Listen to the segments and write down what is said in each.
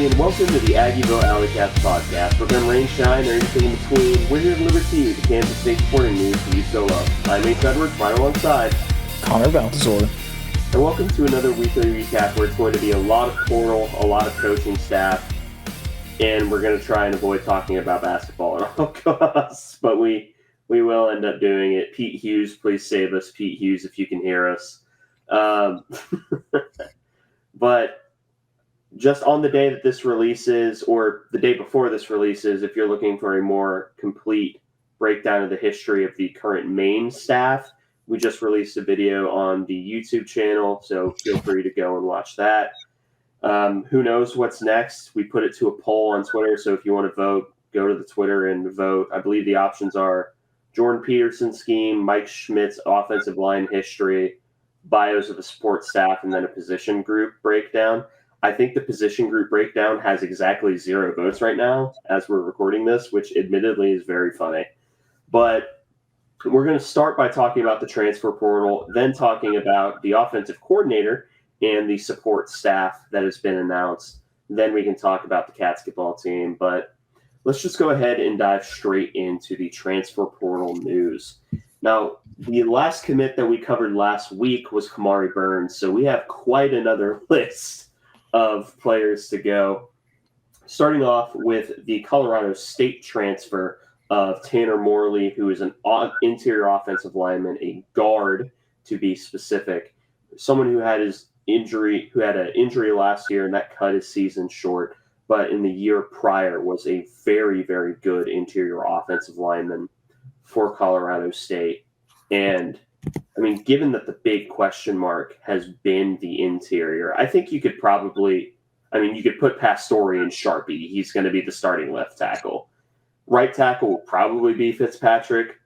everybody, and welcome to the Aggieville Alleycats podcast. Where come rain, shine, or anything in between, we're here to Liberty, the Kansas State sporting news that you so love. I'm Ace Edwards, right alongside Connor Balthazar. And welcome to another weekly recap where it's going to be a lot of portal, a lot of coaching staff, and we're going to try and avoid talking about basketball at all costs, but we will end up doing it. Pete Hughes, please save us. Pete Hughes, if you can hear us. But just on the day that this releases, or the day before this releases, if you're looking for a more complete breakdown of the history of the current main staff, we just released a video on the YouTube channel, so feel free to go and watch that. Who knows what's next? We put it to a poll on Twitter, so if you want to vote, go to the Twitter and vote. I believe the options are Jordan Peterson's scheme, Mike Schmidt's offensive line history, bios of the support staff, and then a position group breakdown. I think the position group breakdown has exactly 0 votes right now as we're recording this, which admittedly is very funny. But we're going to start by talking about the transfer portal, then talking about the offensive coordinator and the support staff that has been announced. Then we can talk about the basketball team. But let's just go ahead and dive straight into the transfer portal news. Now, the last commit that we covered last week was Kamari Burns, so we have quite another list of players to go. Starting off with the Colorado State transfer of Tanner Morley, who is an interior offensive lineman, a guard to be specific, someone who had an injury last year and that cut his season short, but in the year prior was a very, very good interior offensive lineman for Colorado State. And I mean, given that the big question mark has been the interior, I think you could you could put Pastore and Sharpie. He's going to be the starting left tackle. Right tackle will probably be Fitzpatrick.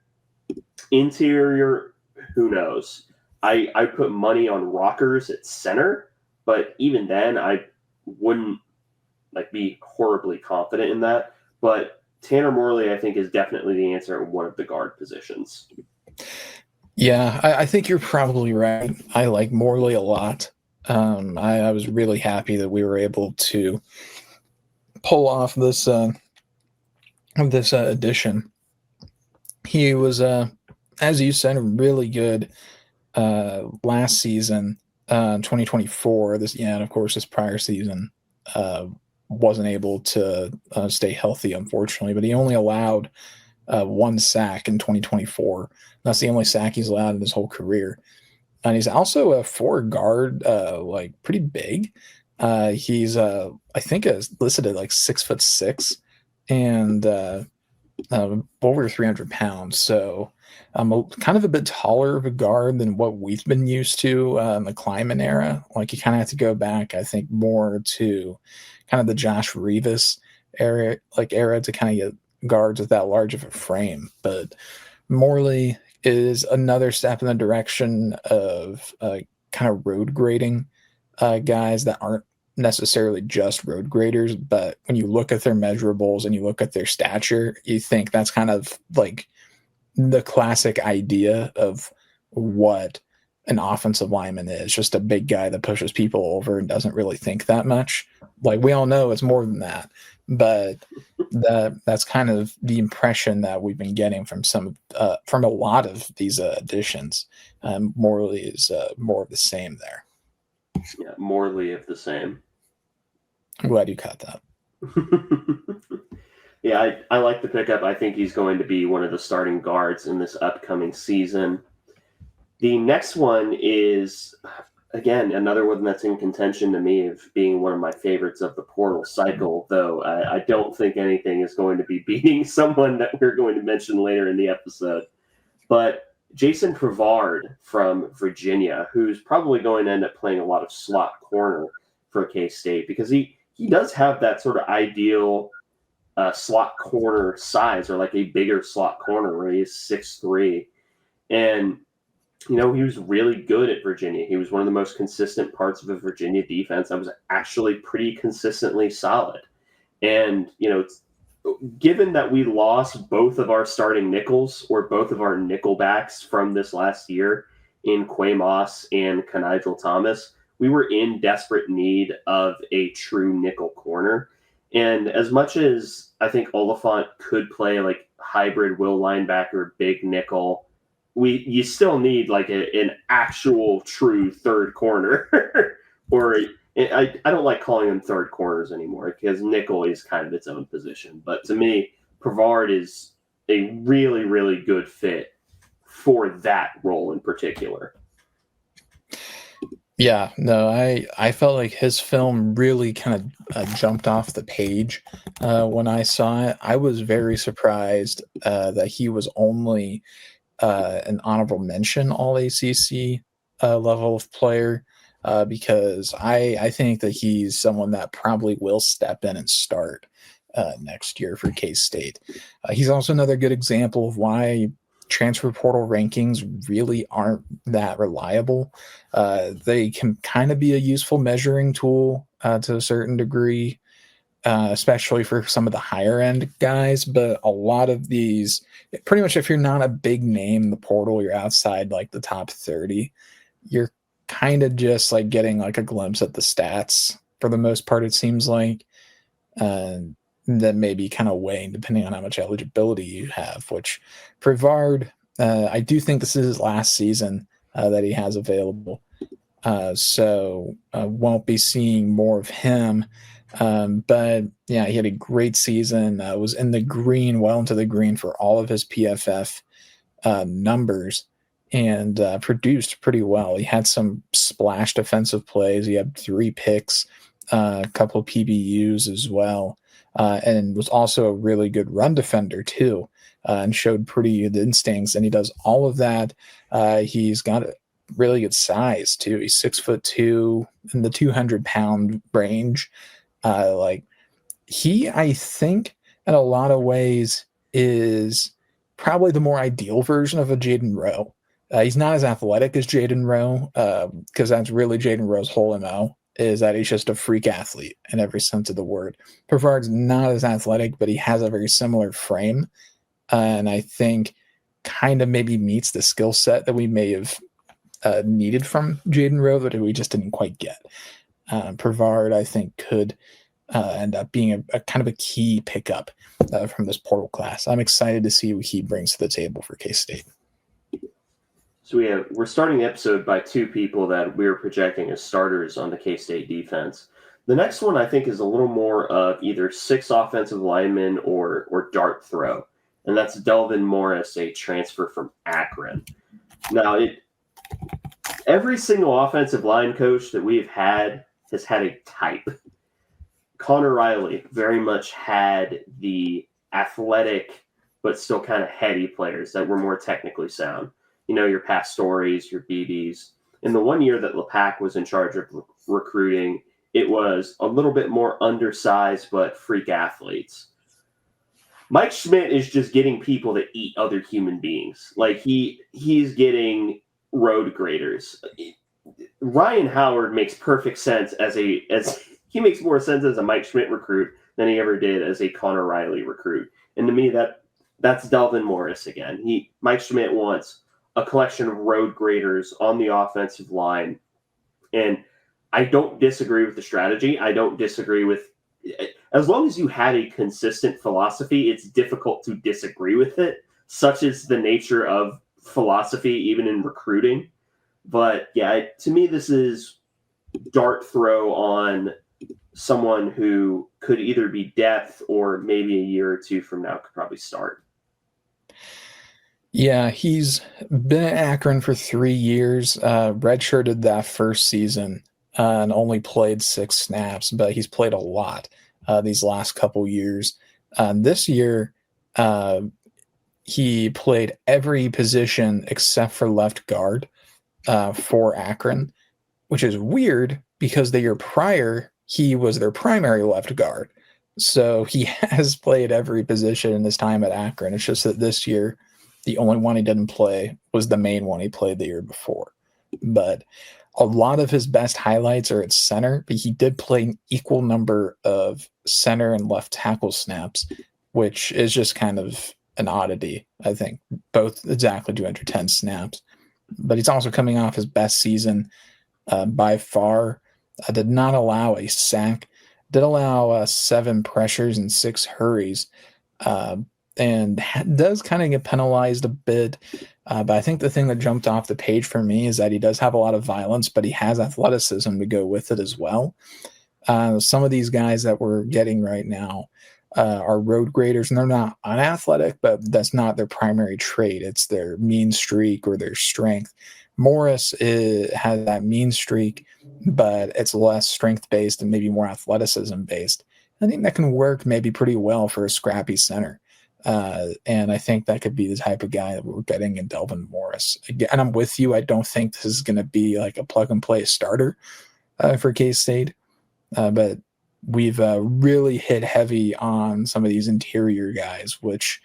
Interior, who knows? I put money on Rockers at center, but even then, I wouldn't be horribly confident in that. But Tanner Morley, I think, is definitely the answer at one of the guard positions. Yeah, I think you're probably right. I like Morley a lot. I was really happy that we were able to pull off this addition. He was, as you said, really good last season, 2024. And of course, this prior season wasn't able to stay healthy, unfortunately. But he only allowed 1 sack in 2024. That's the only sack he's allowed in his whole career. And he's also a 4 guard, pretty big. He's I think listed at 6'6" and over 300 pounds. So kind of a bit taller of a guard than what we've been used to in the Kleiman era. You kind of have to go back, I think, more to kind of the Josh Revis era to kind of get guards with that large of a frame. But Morley is another step in the direction of kind of road grading guys that aren't necessarily just road graders, but when you look at their measurables and you look at their stature, you think that's kind of the classic idea of what an offensive lineman is, just a big guy that pushes people over and doesn't really think that much. We all know it's more than that, but that's kind of the impression that we've been getting from from a lot of these additions. Morley is more of the same there. Yeah, Morley of the same. I'm glad you caught that. Yeah, I like the pickup. I think he's going to be one of the starting guards in this upcoming season. The next one is, again, another one that's in contention to me of being one of my favorites of the portal cycle, though I don't think anything is going to be beating someone that we're going to mention later in the episode. But Jason Prevard from Virginia, who's probably going to end up playing a lot of slot corner for K-State, because he does have that sort of ideal slot corner size, or a bigger slot corner where he is 6'3". And he was really good at Virginia. He was one of the most consistent parts of a Virginia defense. That was actually pretty consistently solid. And, given that we lost both of our starting nickels, or both of our nickel backs from this last year in Quay Moss and Kenigel Thomas, we were in desperate need of a true nickel corner. And as much as I think Oliphant could play like hybrid will linebacker, big nickel, you still need like an actual true third corner. Or I don't like calling them third corners anymore because nickel is kind of its own position. But to me, Pavard is a really, really good fit for that role in particular. Yeah, no, I felt like his film really kind of jumped off the page when I saw it. I was very surprised that he was only an honorable mention All ACC level of player because I think that he's someone that probably will step in and start next year for K-State. He's also another good example of why transfer portal rankings really aren't that reliable. They can kind of be a useful measuring tool to a certain degree, especially for some of the higher end guys. But a lot of these, pretty much if you're not a big name in the portal, you're outside like the top 30, you're kind of just like getting like a glimpse at the stats for the most part, it seems like. That may be kind of weighing depending on how much eligibility you have, which Privard, I do think this is his last season that he has available. So won't be seeing more of him. But yeah, he had a great season, was in the green, well into the green for all of his PFF numbers and produced pretty well. He had some splash defensive plays. He had 3 picks, a couple of PBUs as well. And was also a really good run defender too, and showed pretty good instincts. And he does all of that. He's got a really good size too. He's 6'2" in the 200-pound range. I think in a lot of ways is probably the more ideal version of a Jaden Rowe. He's not as athletic as Jaden Rowe because that's really Jaden Rowe's whole MO. Is that he's just a freak athlete in every sense of the word. Pavard's not as athletic, but he has a very similar frame. And I think kind of maybe meets the skill set that we may have needed from Jaden Rowe that we just didn't quite get. Pavard, I think, could end up being a kind of a key pickup from this portal class. I'm excited to see what he brings to the table for K-State. So we're starting the episode by 2 people that we're projecting as starters on the K-State defense. The next one I think is a little more of either 6 offensive linemen or dart throw, and that's Delvin Morris, a transfer from Akron. Now, every single offensive line coach that we've had has had a type. Connor Riley very much had the athletic but still kind of heady players that were more technically sound. You know, your Pastores, your BBs. In the 1 year that LePac was in charge of recruiting, it was a little bit more undersized but freak athletes. Mike Schmidt is just getting people that eat other human beings. Like he's getting road graders. Ryan Howard makes perfect sense as he makes more sense as a Mike Schmidt recruit than he ever did as a Connor Riley recruit. And to me, that's Delvin Morris again. Mike Schmidt wants a collection of road graders on the offensive line. And I don't disagree with the strategy. I don't disagree with, as long as you have a consistent philosophy, it's difficult to disagree with it. Such is the nature of philosophy, even in recruiting. But yeah, to me, this is dart throw on someone who could either be depth or maybe a year or 2 from now could probably start. Yeah, he's been at Akron for 3 years, redshirted that first season and only played 6 snaps, but he's played a lot these last couple years. This year, he played every position except for left guard for Akron, which is weird because the year prior, he was their primary left guard. So he has played every position in his time at Akron. It's just that this year, the only one he didn't play was the main one he played the year before. But a lot of his best highlights are at center, but he did play an equal number of center and left tackle snaps, which is just kind of an oddity, I think. Both exactly 210 snaps. But he's also coming off his best season by far. Did not allow a sack. Did allow 7 pressures and 6 hurries. And does kind of get penalized a bit. But I think the thing that jumped off the page for me is that he does have a lot of violence, but he has athleticism to go with it as well. Some of these guys that we're getting right now are road graders, and they're not unathletic, but that's not their primary trait. It's their mean streak or their strength. Morris has that mean streak, but it's less strength-based and maybe more athleticism-based. I think that can work maybe pretty well for a scrappy center. And I think that could be the type of guy that we're getting in Delvin Morris. And I'm with you. I don't think this is going to be like a plug-and-play starter for K-State. But we've really hit heavy on some of these interior guys, which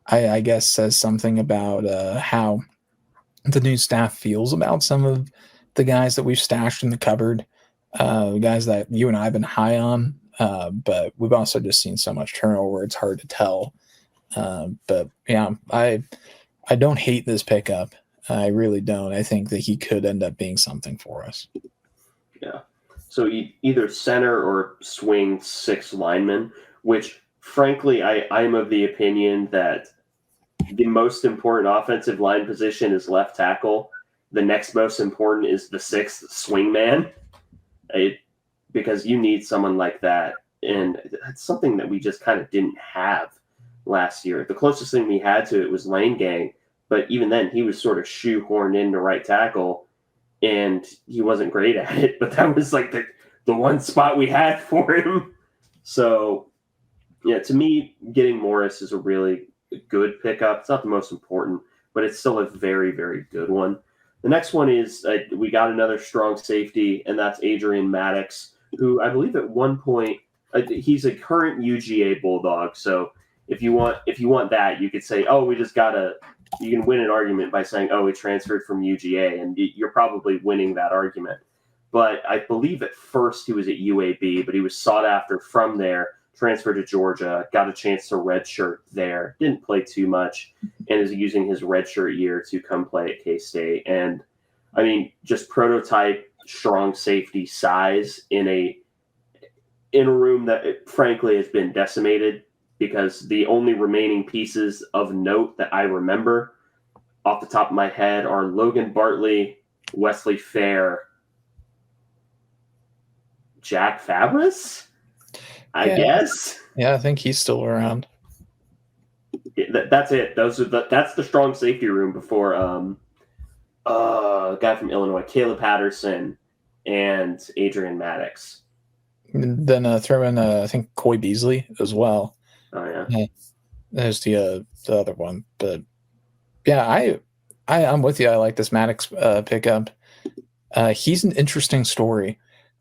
I guess says something about how the new staff feels about some of the guys that we've stashed in the cupboard, guys that you and I have been high on. But we've also just seen so much turnover, it's hard to tell. But yeah, I don't hate this pickup. I really don't. I think that he could end up being something for us. Yeah. So either center or swing 6 linemen, which frankly, I'm of the opinion that the most important offensive line position is left tackle. The next most important is the 6th swing man, because you need someone like that. And that's something that we just kind of didn't have last year. The closest thing we had to it was Lane Gang, but even then he was sort of shoehorned into right tackle, and he wasn't great at it, but that was like the one spot we had for him. So, yeah, to me, getting Morris is a really good pickup. It's not the most important, but it's still a very, very good one. The next one is we got another strong safety, and that's Adrian Maddox, who I believe at one point he's a current UGA Bulldog. So if you want that, you could say, oh, you can win an argument by saying, oh, he transferred from UGA, and you're probably winning that argument. But I believe at first he was at UAB, but he was sought after from there, transferred to Georgia, got a chance to redshirt there, didn't play too much, and is using his redshirt year to come play at K-State. And, I mean, just prototype strong safety size in a room that, frankly, has been decimated, because the only remaining pieces of note that I remember off the top of my head are Logan Bartley, Wesley Fair, Jack Fabris, I guess. Yeah, I think he's still around. That's it. That's the strong safety room before a guy from Illinois, Caleb Patterson, and Adrian Maddox. And then throw in I think Coy Beasley as well. Oh yeah. There's the other one, but yeah, I'm with you. I like this Maddox pickup. He's an interesting story.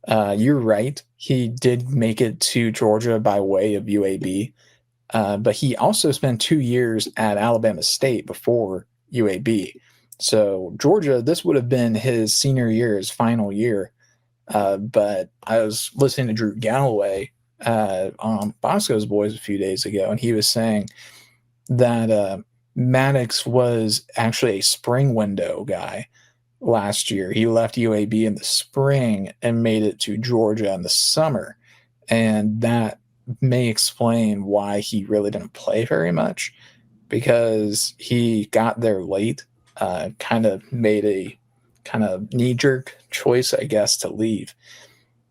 You're right. He did make it to Georgia by way of UAB, but he also spent 2 years at Alabama State before UAB. So Georgia, this would have been his senior year, his final year. But I was listening to Drew Galloway on Bosco's Boys a few days ago, and he was saying that Maddox was actually a spring window guy last year. He left UAB in the spring and made it to Georgia in the summer, and that may explain why he really didn't play very much, because he got there late, kind of made a kind of knee-jerk choice, I guess, to leave.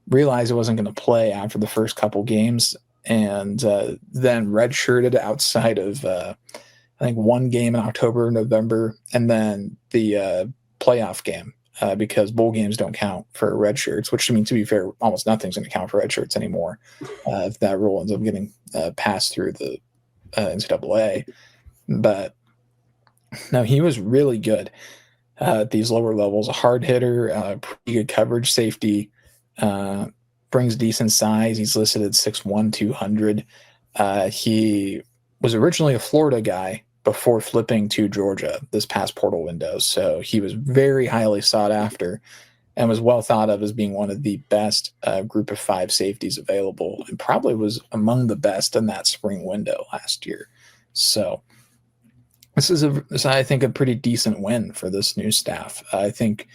Realized it wasn't going to play after the first couple games, and then redshirted outside of I think one game in October, November, and then the playoff game, because bowl games don't count for red shirts, which, I mean, to be fair, almost nothing's going to count for red shirts anymore if that rule ends up getting passed through the NCAA. But no, he was really good at these lower levels. A hard hitter, pretty good coverage safety, brings decent size. He's listed at 6'1", 200. He was originally a Florida guy before flipping to Georgia this past portal window. So he was very highly sought after and was well thought of as being one of the best group of 5 safeties available, and probably was among the best in that spring window last year. So this is, I think, a pretty decent win for this new staff. I think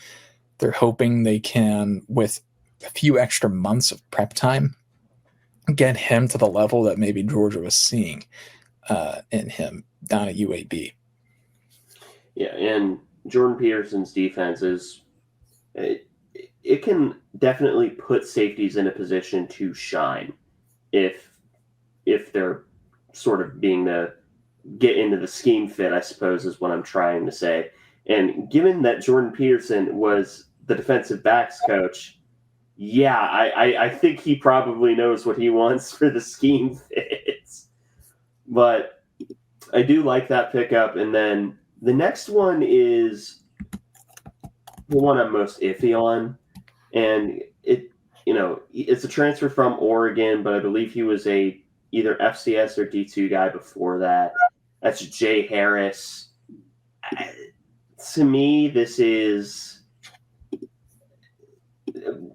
they're hoping they can, with a few extra months of prep time, get him to the level that maybe Georgia was seeing in him down at UAB. Yeah, and Jordan Peterson's defense is it can definitely put safeties in a position to shine if they're sort of being the get into the scheme fit, I suppose is what I'm trying to say. And given that Jordan Peterson was the defensive backs coach, yeah, I think he probably knows what he wants for the scheme fits. But I do like that pickup. And then the next one is the one I'm most iffy on. And it's a transfer from Oregon, but I believe he was a either FCS or D2 guy before that. That's Jay Harris. To me, this is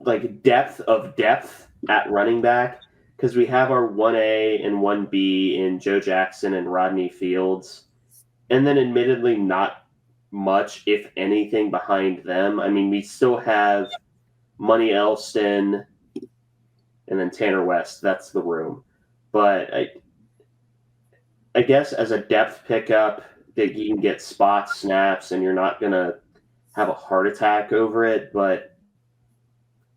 like depth of depth at running back, because we have our 1A and 1B in Joe Jackson and Rodney Fields, and then admittedly not much, if anything, behind them. I mean, we still have Money Elston and then Tanner West. That's the room. But I guess as a depth pickup that you can get spot snaps and you're not going to have a heart attack over it, but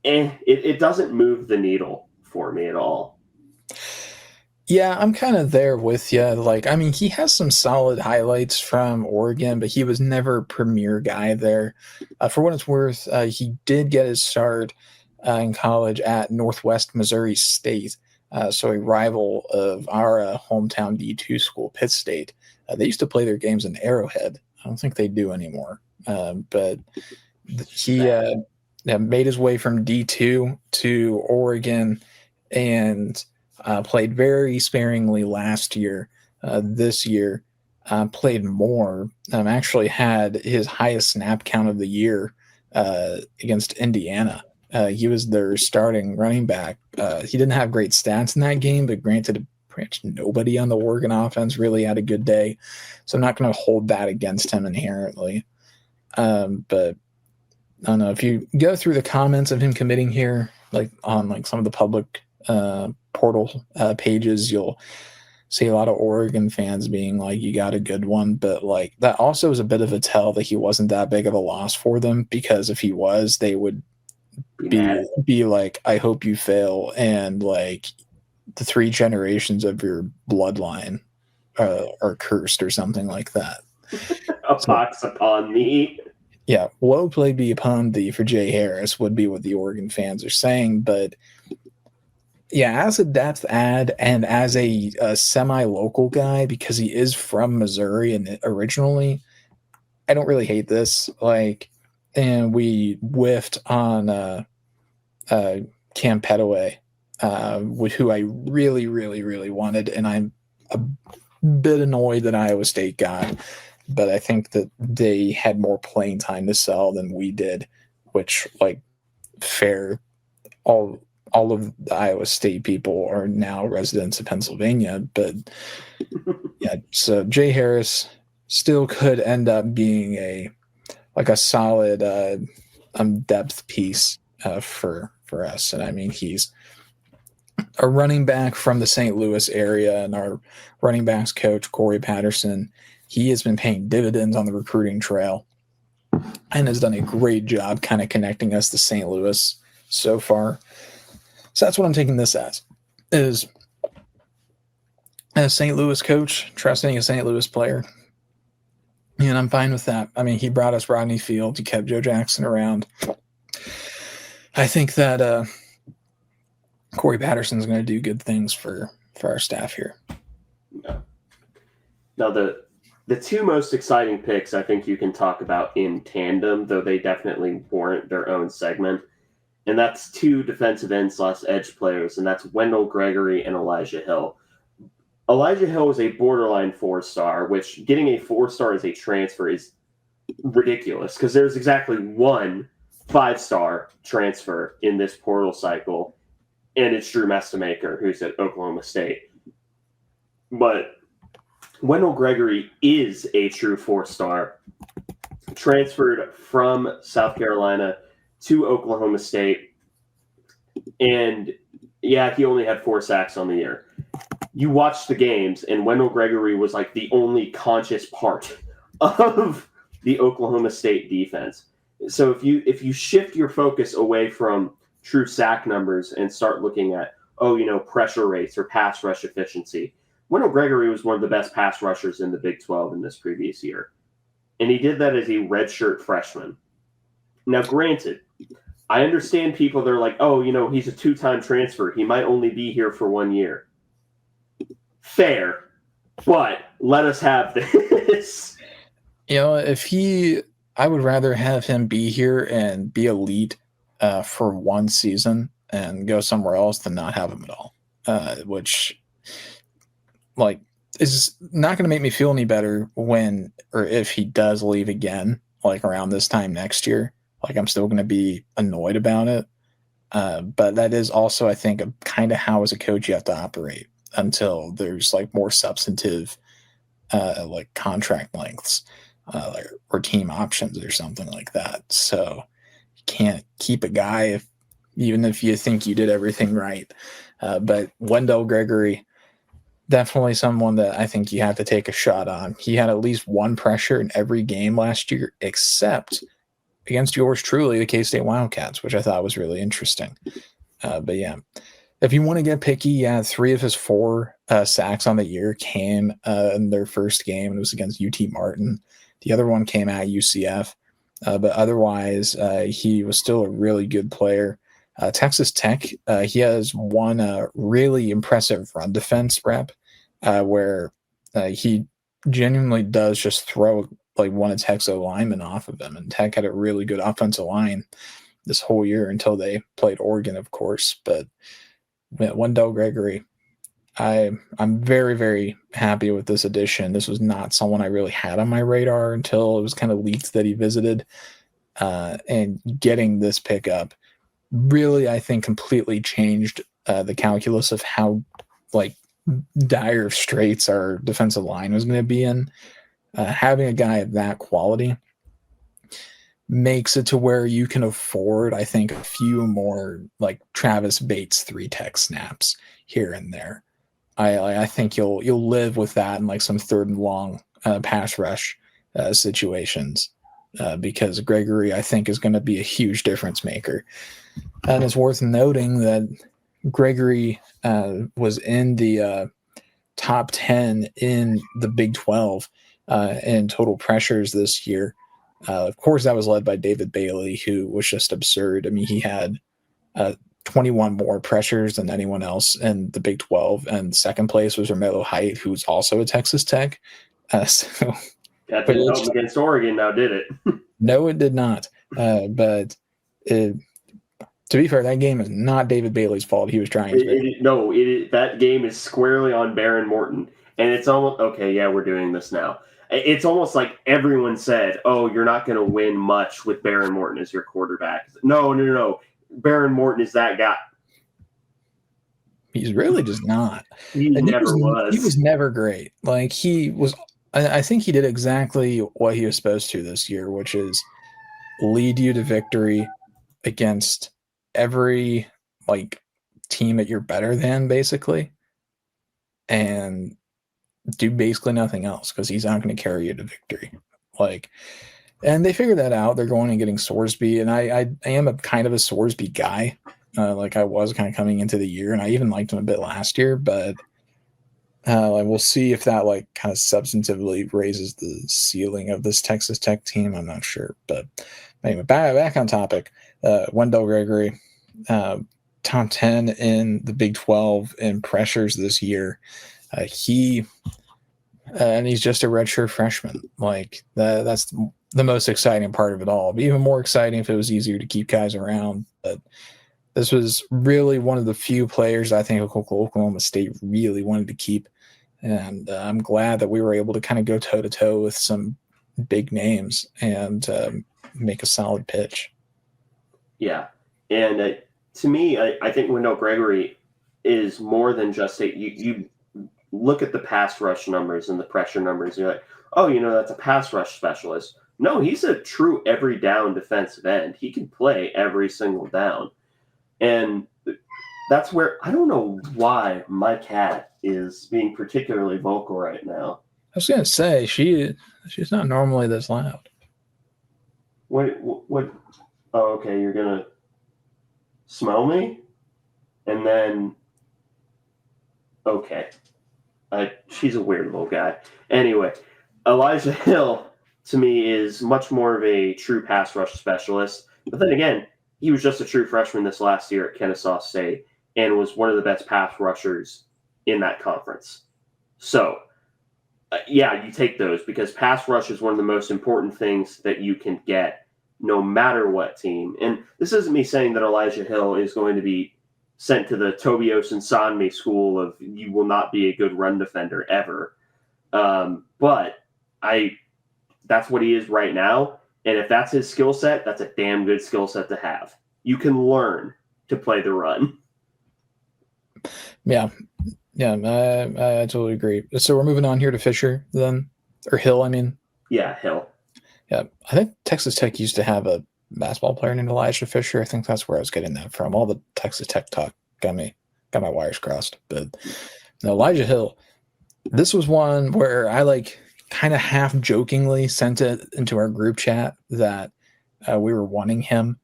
it doesn't move the needle for me at all. Yeah, I'm kind of there with you. Like, I mean, he has some solid highlights from Oregon, but he was never a premier guy there. For what it's worth, he did get his start in college at Northwest Missouri State, so a rival of our hometown D2 school, Pitt State. They used to play their games in Arrowhead. I don't think they do anymore. But he made his way from D2 to Oregon and played very sparingly last year. This year, played more. Actually had his highest snap count of the year against Indiana. He was their starting running back. He didn't have great stats in that game, but granted, pretty much nobody on the Oregon offense really had a good day. So I'm not going to hold that against him inherently. But I don't know, if you go through the comments of him committing here, like on like some of the public portal pages, you'll see a lot of Oregon fans being like, you got a good one. But like that also is a bit of a tell that he wasn't that big of a loss for them, because if he was, they would be like, I hope you fail, and like the 3 generations of your bloodline are cursed or something like that. A pox upon me. Yeah, woe play be upon thee for Jay Harris would be what the Oregon fans are saying. But yeah, as a depth add and as a semi-local guy, because he is from Missouri and originally, I don't really hate this. Like, and we whiffed on Cam Petaway, who I really, really, really wanted, and I'm a bit annoyed that Iowa State got. But I think that they had more playing time to sell than we did, which, like, fair. All of the Iowa State people are now residents of Pennsylvania. But yeah, so Jay Harris still could end up being a solid depth piece for us. And I mean, he's a running back from the St. Louis area, and our running backs coach, Corey Patterson, he has been paying dividends on the recruiting trail and has done a great job kind of connecting us to St. Louis so far. So that's what I'm taking this as a St. Louis coach trusting a St. Louis player. And I'm fine with that. I mean, he brought us Rodney Fields. He kept Joe Jackson around. I think that Corey Patterson's going to do good things for our staff here. Now, the 2 most exciting picks I think you can talk about in tandem, though they definitely warrant their own segment, and that's 2 defensive ends / edge players, and that's Wendell Gregory and Elijah Hill. Elijah Hill is a borderline 4-star, which getting a 4-star as a transfer is ridiculous, because there's exactly 1 5-star transfer in this portal cycle, and it's Drew Mestamaker, who's at Oklahoma State. But Wendell Gregory is a true 4-star, transferred from South Carolina to Oklahoma State. And yeah, he only had 4 sacks on the year. You watched the games, and Wendell Gregory was like the only conscious part of the Oklahoma State defense. So if you shift your focus away from true sack numbers and start looking at, pressure rates or pass rush efficiency, Wendell Gregory was one of the best pass rushers in the Big 12 in this previous year. And he did that as a redshirt freshman. Now, granted, I understand people, they're like, he's a 2-time transfer. He might only be here for 1 year. Fair, but let us have this. I would rather have him be here and be elite for 1 season and go somewhere else than not have him at all. Which, is not going to make me feel any better when or if he does leave again, around this time next year. I'm still going to be annoyed about it. But that is also, I think, kind of how as a coach you have to operate until there's more substantive contract lengths or team options or something like that. So you can't keep a guy even if you think you did everything right. But Wendell Gregory, definitely someone that I think you have to take a shot on. He had at least 1 pressure in every game last year, except against yours truly, the K-State Wildcats, which I thought was really interesting. But yeah, if you want to get picky, 3 of his 4 sacks on the year came in their first game, and it was against UT Martin. The other one came at UCF. But otherwise, he was still a really good player. Texas Tech, he has one really impressive run defense rep where he genuinely does just throw one of Tech's linemen off of him. And Tech had a really good offensive line this whole year until they played Oregon, of course. But Wendell Gregory, I'm very, very happy with this addition. This was not someone I really had on my radar until it was kind of leaked that he visited. And getting this pickup really, I think, completely changed the calculus of how dire straits our defensive line was going to be in. Having a guy of that quality makes it to where you can afford, I think, a few more Travis Bates 3-tech snaps here and there. I think you'll live with that in some 3rd and long pass rush situations because Gregory, I think, is going to be a huge difference maker. And it's worth noting that Gregory was in the top 10 in the Big 12 in total pressures this year. Of course, that was led by David Bailey, who was just absurd. I mean, he had 21 more pressures than anyone else in the Big 12, and second place was Romello Height, who's also a Texas Tech. So that didn't help against Oregon, now did it? No, it did not. But to be fair, that game is not David Bailey's fault. He was trying to. That game is squarely on Baron Morton. And it's almost, okay, yeah, we're doing this now. It's almost everyone said, you're not going to win much with Baron Morton as your quarterback. No. Baron Morton is that guy. He's really just not. He never was. He was never great. He was, I think he did exactly what he was supposed to this year, which is lead you to victory against every team that you're better than, basically, and do basically nothing else because he's not going to carry you to victory. And they figured that out. They're going and getting Sorsby, and I am a kind of a Sorsby guy. I was kind of coming into the year, and I even liked him a bit last year, but we'll see if that kind of substantively raises the ceiling of this Texas Tech team. I'm not sure, but anyway, back on topic. Wendell Gregory, top 10 in the Big 12 in pressures this year. And he's just a redshirt freshman. That's the most exciting part of it all. It'd be even more exciting if it was easier to keep guys around. But this was really one of the few players I think Oklahoma State really wanted to keep. And I'm glad that we were able to kind of go toe-to-toe with some big names and make a solid pitch. Yeah. And to me, I think Wendell Gregory is more than just you look at the pass rush numbers and the pressure numbers. You're like, that's a pass rush specialist. No, he's a true every down defensive end. He can play every single down. And that's where I don't know why my cat is being particularly vocal right now. I was gonna say she's not normally this loud. What? Oh, okay. You're gonna smell me, and then okay. She's a weird little guy. Anyway, Elijah Hill to me is much more of a true pass rush specialist. But then again, he was just a true freshman this last year at Kennesaw State and was one of the best pass rushers in that conference. So, yeah, you take those because pass rush is one of the most important things that you can get no matter what team. And this isn't me saying that Elijah Hill is going to be sent to the Tobias and Sanmi school of you will not be a good run defender ever. But that's what he is right now. And if that's his skill set, that's a damn good skill set to have. You can learn to play the run. Yeah, I totally agree. So we're moving on here to Fisher then, or Hill, I mean. Yeah, Hill. Yeah, I think Texas Tech used to have a basketball player named Elijah Fisher. I think that's where I was getting that from. All the Texas Tech talk got my wires crossed. But no, Elijah Hill, this was one where I kind of half jokingly sent it into our group chat that we were wanting him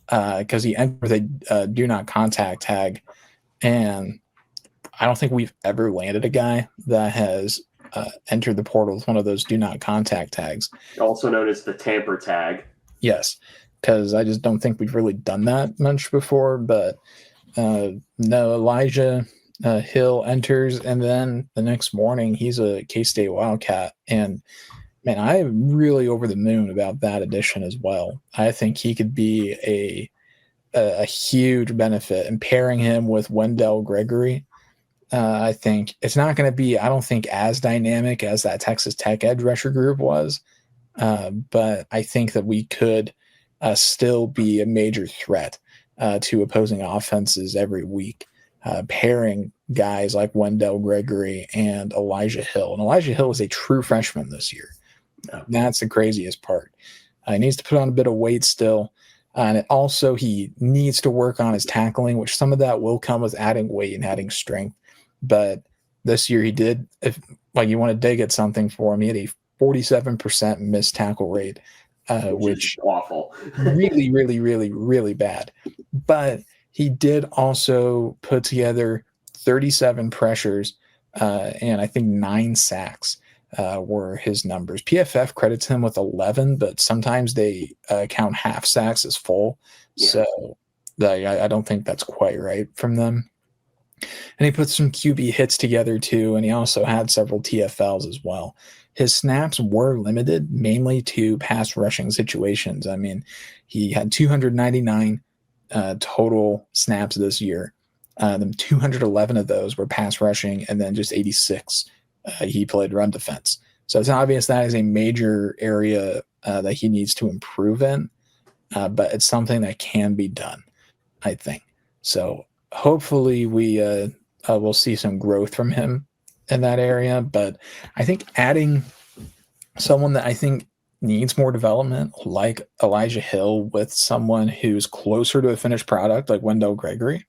because he entered the do not contact tag, and I don't think we've ever landed a guy that has entered the portal with one of those do not contact tags, also known as the tamper tag. Yes, because I just don't think we've really done that much before. But no, Elijah Hill enters, and then the next morning he's a K-State Wildcat. And man, I'm really over the moon about that addition as well. I think he could be a huge benefit, and pairing him with Wendell Gregory. I think it's not going to be, I don't think, as dynamic as that Texas Tech edge rusher group was. But I think that we could still be a major threat to opposing offenses every week, pairing guys like Wendell Gregory and Elijah Hill. And Elijah Hill is a true freshman this year. That's the craziest part. He needs to put on a bit of weight still. And also he needs to work on his tackling, which some of that will come with adding weight and adding strength. But this year he did, if you want to dig at something for him, he had a 47% missed tackle rate, which is awful. really, really, really, really bad. But he did also put together 37 pressures and I think 9 sacks were his numbers. PFF credits him with 11, but sometimes they count half sacks as full. Yeah. So I don't think that's quite right from them. And he put some QB hits together too, and he also had several TFLs as well. His snaps were limited mainly to pass rushing situations. I mean, he had 299 total snaps this year. 211 of those were pass rushing, and then just 86 he played run defense. So it's obvious that is a major area that he needs to improve in, but it's something that can be done, I think. So hopefully we will see some growth from him in that area. But I think adding someone that I think needs more development, like Elijah Hill, with someone who's closer to a finished product, like Wendell Gregory,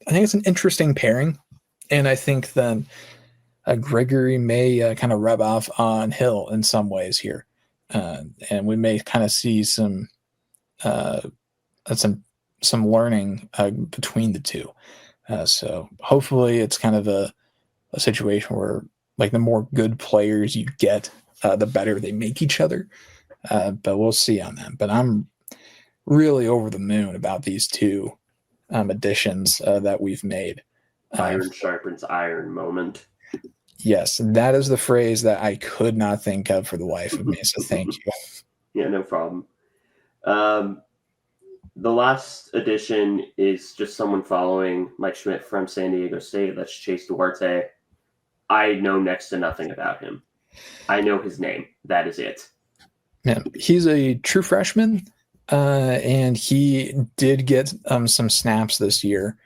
I think it's an interesting pairing. And I think that Gregory may kind of rub off on Hill in some ways here. And we may kind of see some learning between the two. So hopefully it's kind of a situation where the more good players you get, the better they make each other. But we'll see on that. But I'm really over the moon about these two additions that we've made. Iron sharpens iron moment. Yes, that is the phrase that I could not think of for the life of me. So thank you. Yeah, no problem. The last addition is just someone following Mike Schmidt from San Diego State. That's Chase Duarte. I know next to nothing about him. I know his name. That is it. Yeah, he's a true freshman, and he did get some snaps this year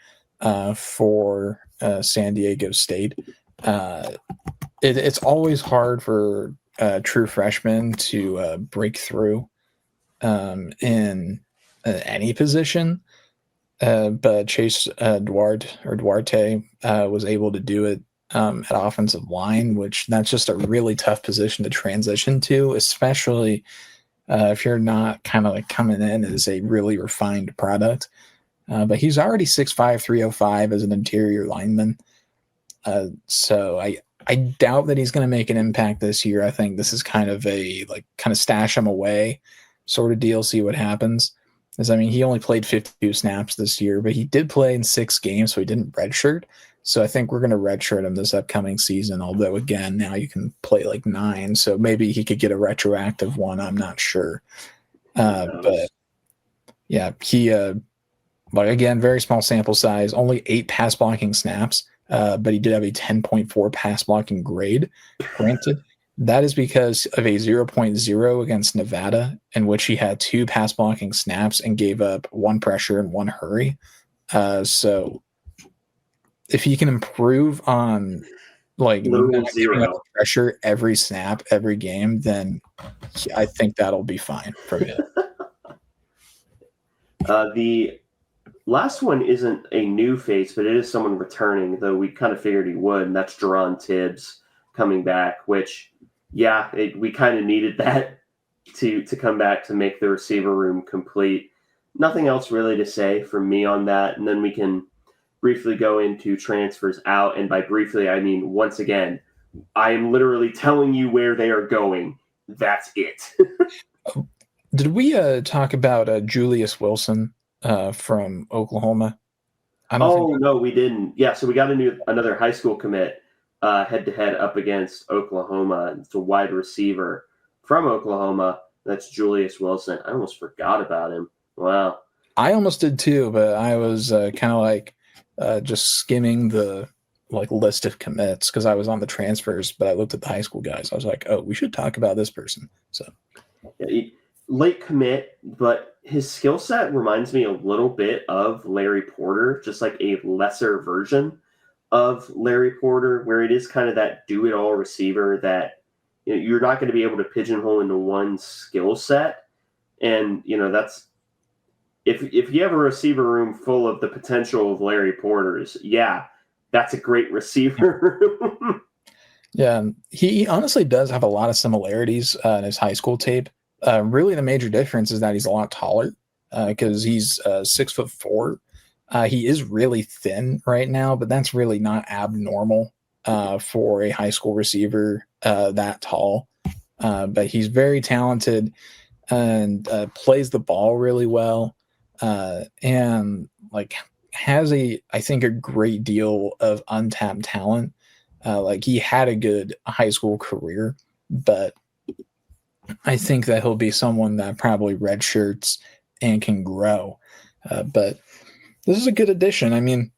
for San Diego State. It's always hard for true freshman to break through in any position. But Chase Duarte was able to do it at offensive line, which that's just a really tough position to transition to, especially if you're not kind of like coming in as a really refined product. But he's already 6'5", 305 as an interior lineman. So I doubt that he's going to make an impact this year. I think this is kind of stash him away sort of deal, see what happens. Because, I mean, he only played 52 snaps this year, but he did play in 6 games, so he didn't redshirt. So I think we're going to redshirt him this upcoming season, although, again, now you can play like 9, so maybe he could get a retroactive one. I'm not sure. But, yeah, he again, very small sample size, only 8 pass blocking snaps, but he did have a 10.4 pass blocking grade. Granted, that is because of a 0.0 against Nevada, in which he had 2 pass blocking snaps and gave up 1 pressure and 1 hurry. So if he can improve on like literal not giving up 0 pressure every snap, every game, then I think that'll be fine for him. The last one isn't a new face, but it is someone returning, though we kind of figured he would, and that's Jerron Tibbs coming back, which, yeah, we kind of needed that to come back to make the receiver room complete. Nothing else really to say from me on that, and then we can briefly go into transfers out, and by briefly, I mean, once again, I am literally telling you where they are going. That's it. Did we talk about Julius Wilson from Oklahoma? No, we didn't. Yeah, so we got another high school commit head-to-head up against Oklahoma. It's a wide receiver from Oklahoma. That's Julius Wilson. I almost forgot about him. Wow. I almost did too, but I was kind of like just skimming the list of commits because I was on the transfers, but I looked at the high school guys. I was like, oh, we should talk about this person. So yeah, late commit, but his skill set reminds me a little bit of Larry Porter, just like a lesser version of Larry Porter, where it is kind of that do-it-all receiver that you're not going to be able to pigeonhole into one skill set. And, that's if you have a receiver room full of the potential of Larry Porter's, yeah, that's a great receiver. Yeah, he honestly does have a lot of similarities in his high school tape. Really, the major difference is that he's a lot taller because he's 6'4". He is really thin right now, but that's really not abnormal for a high school receiver that tall. But he's very talented and plays the ball really well, and has I think a great deal of untapped talent. He had a good high school career, but I think that he'll be someone that probably redshirts and can grow. But this is a good addition. I mean,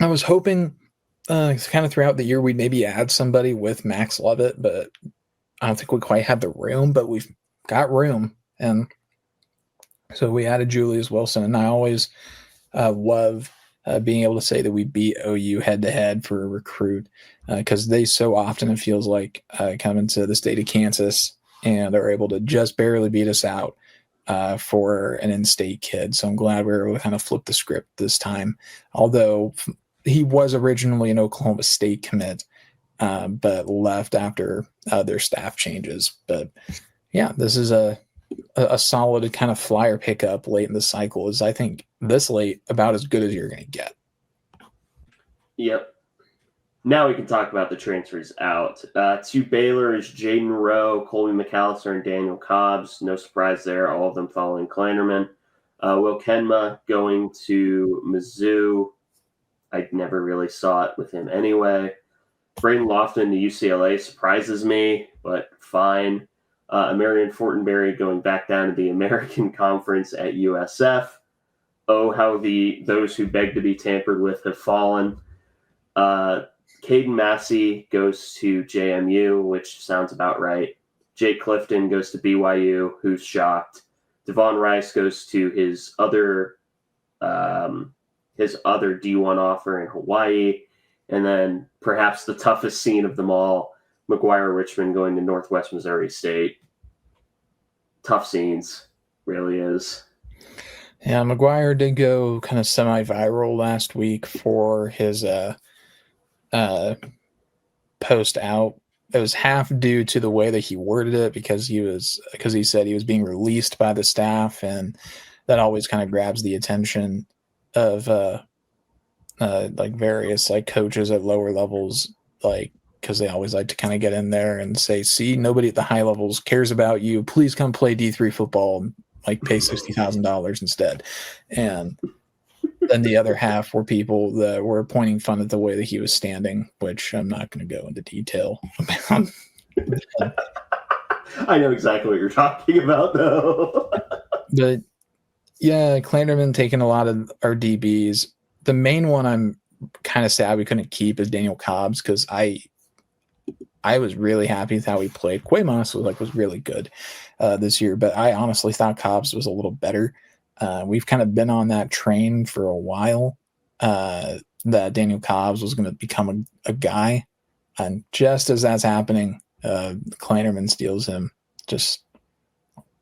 I was hoping kind of throughout the year we'd maybe add somebody with Max Lovett, but I don't think we quite had the room, but we've got room. And so we added Julius Wilson, and I always love being able to say that we beat OU head-to-head for a recruit because they so often, it feels like, come into the state of Kansas and are able to just barely beat us out for an in-state kid. So I'm glad we were able to kind of flip the script this time, although he was originally an Oklahoma State commit, but left after their staff changes. But yeah, this is a solid kind of flyer pickup late in the cycle. Is, I think, this late about as good as you're going to get. Yep. Now we can talk about the transfers out. To Baylor is Jaden Rowe, Colby McAllister, and Daniel Cobbs. No surprise there, all of them following Kleinerman. Will Kenma going to Mizzou. I never really saw it with him anyway. Braden Lofton to UCLA surprises me, but fine. Marion Fortenberry going back down to the American Conference at USF. Oh, how those who beg to be tampered with have fallen. Caden Massey goes to JMU, which sounds about right. Jake Clifton goes to BYU, who's shocked. Devon Rice goes to his other D1 offer in Hawaii. And then perhaps the toughest scene of them all, McGuire Richmond going to Northwest Missouri State. Tough scenes, really is. Yeah, McGuire did go kind of semi-viral last week for his post out. It was half due to the way that he worded it because he said he was being released by the staff, and that always kind of grabs the attention of like various like coaches at lower levels, like because they always like to kind of get in there and say, see, nobody at the high levels cares about you. Please come play D3 football and like pay $60,000 instead. And then the other half were people that were pointing fun at the way that he was standing, which I'm not going to go into detail about. I know exactly what you're talking about, though. But yeah, Clanderman taking a lot of our DBs. The main one I'm kind of sad we couldn't keep is Daniel Cobbs, because I was really happy with how he played. Quaymas was really good this year, but I honestly thought Cobbs was a little better. We've kind of been on that train for a while that Daniel Cobbs was going to become a guy, and just as that's happening, Kleinerman steals him. Just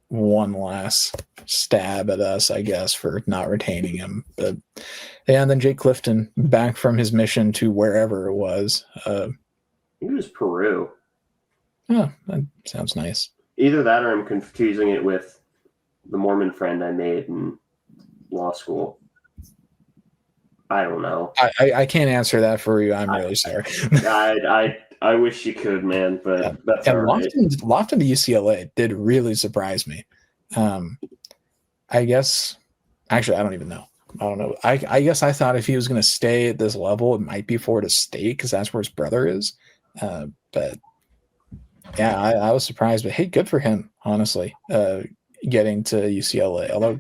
one last stab at us, I guess, for not retaining him. But yeah, and then Jake Clifton back from his mission to wherever it was. I think it was Peru. Oh, that sounds nice. Either that or I'm confusing it with the Mormon friend I made in law school. I don't know. I can't answer that for you. I'm really sorry. I wish you could, man, but yeah. that's and all right. Lofton to UCLA did really surprise me. I guess, actually, I don't even know. I don't know. I guess I thought if he was going to stay at this level, it might be Florida State because that's where his brother is. But yeah, I was surprised. But hey, good for him, honestly, getting to UCLA. Although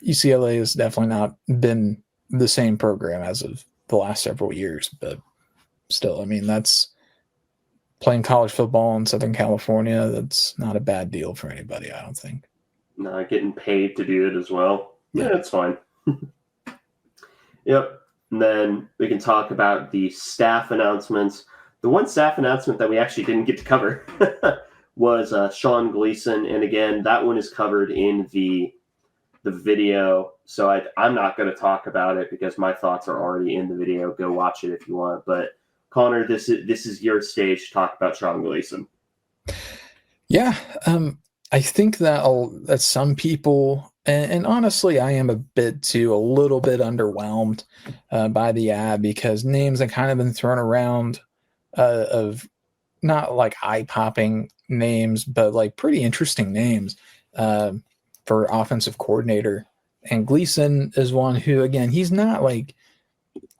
UCLA has definitely not been the same program as of the last several years. But still, I mean, that's playing college football in Southern California. That's not a bad deal for anybody, I don't think. Not getting paid to do it as well. Yeah, that's fine. Yep. And then we can talk about the staff announcements. The one staff announcement that we actually didn't get to cover was Sean Gleason. And again, that one is covered in the video. So I'm not going to talk about it because my thoughts are already in the video. Go watch it if you want. But Connor, this is your stage to talk about Sean Gleason. Yeah. I think that some people, and honestly, I am a little bit underwhelmed by the ad because names have kind of been thrown around of not like eye-popping names, but like pretty interesting names for offensive coordinator. And Gleason is one who, again, he's not like,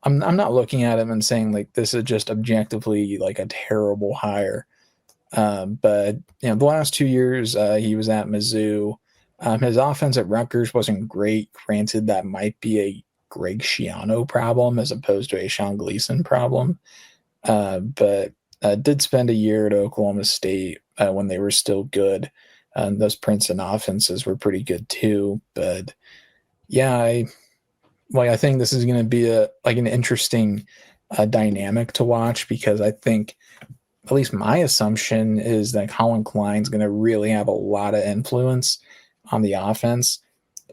I'm not looking at him and saying like this is just objectively like a terrible hire. But you know, the last 2 years he was at Mizzou. His offense at Rutgers wasn't great. Granted, that might be a Greg Schiano problem as opposed to a Sean Gleason problem. But did spend a year at Oklahoma State when they were still good. Those Princeton offenses were pretty good too. But yeah, I think this is going to be an interesting dynamic to watch because I think, at least my assumption is that Colin Klein's going to really have a lot of influence on the offense,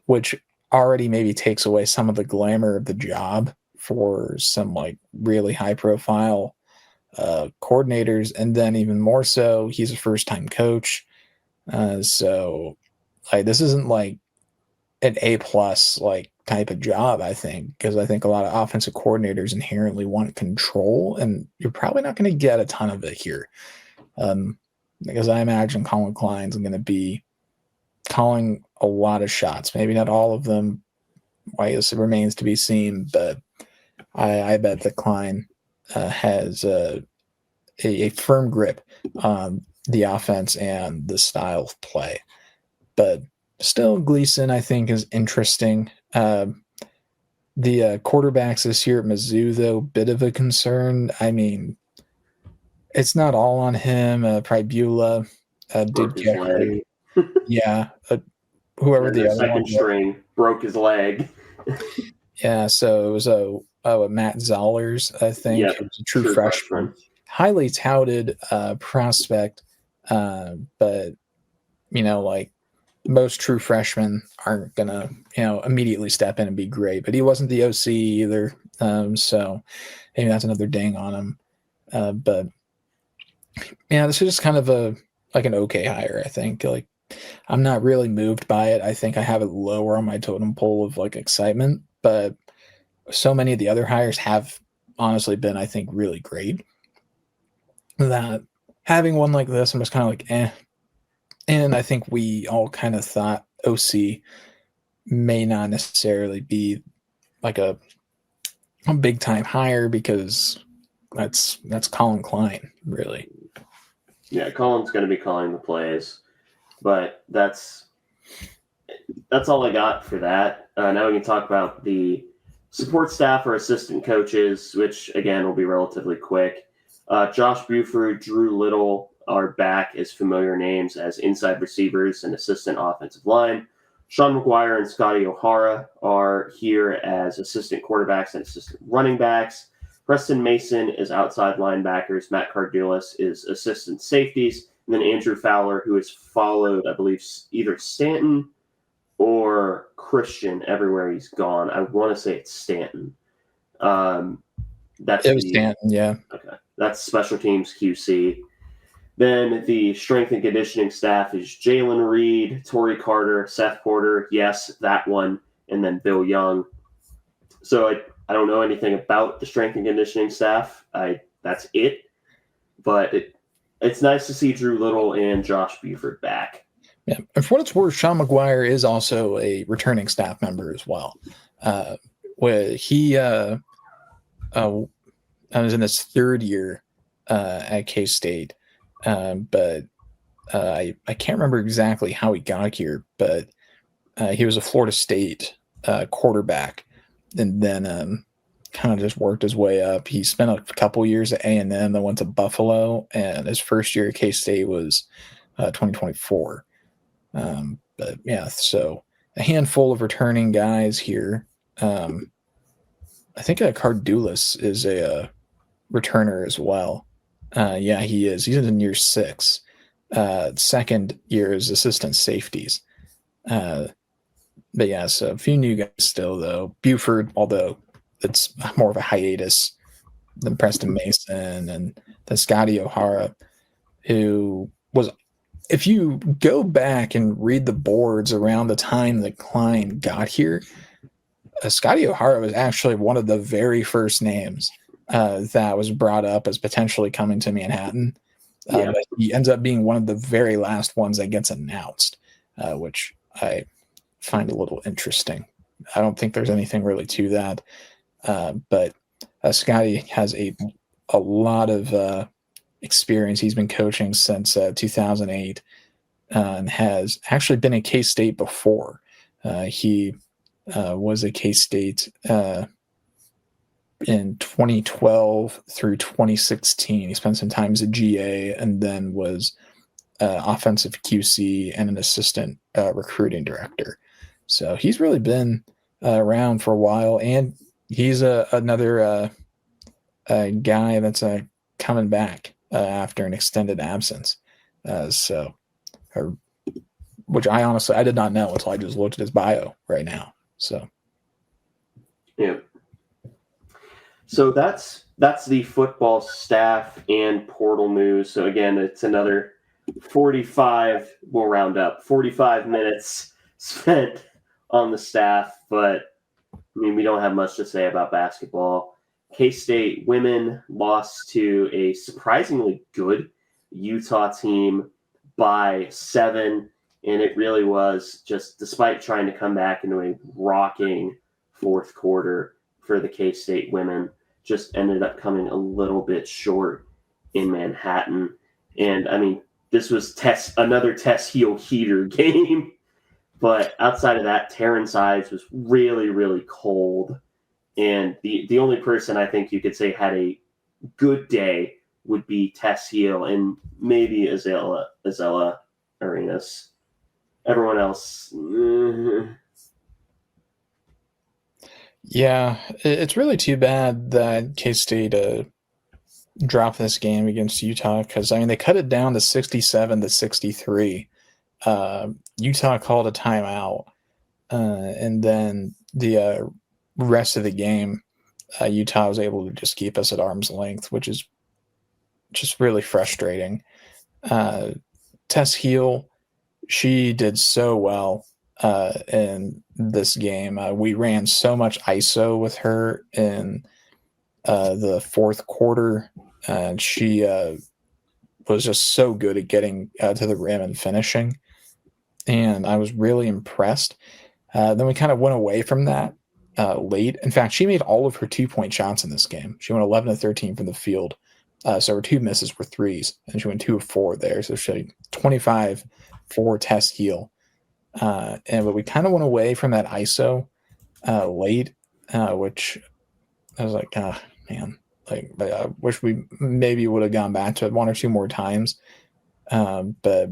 which already maybe takes away some of the glamour of the job for some like really high profile coordinators. And then even more so, he's a first time coach. So like, this isn't like an A+ like type of job, I think, because I think a lot of offensive coordinators inherently want control, and you're probably not going to get a ton of it here. Because I imagine Colin Klein's going to be calling a lot of shots, maybe not all of them. I guess it remains to be seen, but I bet that Klein has a firm grip on the offense and the style of play. But still, Gleason, I think, is interesting. The quarterbacks this year at Mizzou, though, bit of a concern. I mean, it's not all on him. Pribula did get hurt. Yeah, whoever the other second string broke his leg. Yeah, so it was Matt Zollers, I think. Yeah, it was a true freshman. highly touted prospect, but like most true freshmen aren't gonna immediately step in and be great. But he wasn't the OC either, so maybe that's another ding on him. But yeah, this is just kind of an okay hire. I think like I'm not really moved by it. I think I have it lower on my totem pole of like excitement, but so many of the other hires have honestly been, I think, really great. That having one like this, I'm just kind of like, eh. And I think we all kind of thought OC may not necessarily be like a big time hire because that's Colin Klein, really. Yeah, Colin's going to be calling the plays, but that's all I got for that. Now we can talk about the support staff or assistant coaches, which again will be relatively quick. Josh Buford, Drew Little are back as familiar names as inside receivers and assistant offensive line. Sean McGuire and Scotty O'Hara are here as assistant quarterbacks and assistant running backs. Preston Mason is outside linebackers. Matt Cardulis is assistant safeties. And then Andrew Fowler, who has followed, I believe, either Stanton or Christian everywhere he's gone. I want to say it's Stanton. It was Stanton, yeah. Okay. That's special teams QC. Then the strength and conditioning staff is Jalen Reed, Torrey Carter, Seth Porter, yes, that one, and then Bill Young. So I don't know anything about the strength and conditioning staff. That's it. But it's nice to see Drew Little and Josh Buford back. Yeah, and for what it's worth, Sean McGuire is also a returning staff member as well. Where he was in his third year at K-State, but I can't remember exactly how he got here, but he was a Florida State quarterback, and then kind of just worked his way up. He spent a couple years at A&M, then went to Buffalo, and his first year at K-State was 2024. But yeah, so a handful of returning guys here. I think Cardulis is a returner as well. Yeah, he is. He's in year 6. Second year is assistant safeties. But yeah, so a few new guys still, though. Buford, although it's more of a hiatus than Preston Mason, and then Scotty O'Hara, who was, if you go back and read the boards around the time that Klein got here, Scotty O'Hara was actually one of the very first names that was brought up as potentially coming to Manhattan. But he ends up being one of the very last ones that gets announced, which I find a little interesting. I don't think there's anything really to that. But Scotty has a lot of experience. He's been coaching since 2008 and has actually been at K-State before. He was at K-State in 2012 through 2016. He spent some time as a GA and then was offensive QC and an assistant recruiting director. So he's really been around for a while, and he's another guy that's coming back after an extended absence. Which I did not know until I just looked at his bio right now. So, yeah. So that's the football staff and portal news. So again, it's another 45. We'll round up 45 minutes spent on the staff, but I mean, we don't have much to say about basketball. K-State women lost to a surprisingly good Utah team by 7. And it really was just, despite trying to come back into a rocking fourth quarter for the K-State women, just ended up coming a little bit short in Manhattan. And I mean, this was another Tess Heel heater game. But outside of that, Terrence Ives was really, really cold. And the only person I think you could say had a good day would be Tess Heel and maybe Azella Arenas. Everyone else. Yeah, it's really too bad that K-State drop this game against Utah because, I mean, they cut it down to 67-63. Utah called a timeout, and then the rest of the game, Utah was able to just keep us at arm's length, which is just really frustrating. Tess Heel, she did so well in this game. We ran so much ISO with her in the fourth quarter, and she was just so good at getting to the rim and finishing. And I was really impressed. Then we kind of went away from that late. In fact, she made all of her 2-point shots in this game. She went 11 of 13 from the field. So her 2 misses were threes, and she went 2 of 4 there. So she had 25 for Tess Heel. But we kind of went away from that ISO late, which I was like, man, like I wish we maybe would have gone back to it 1 or 2 more times. But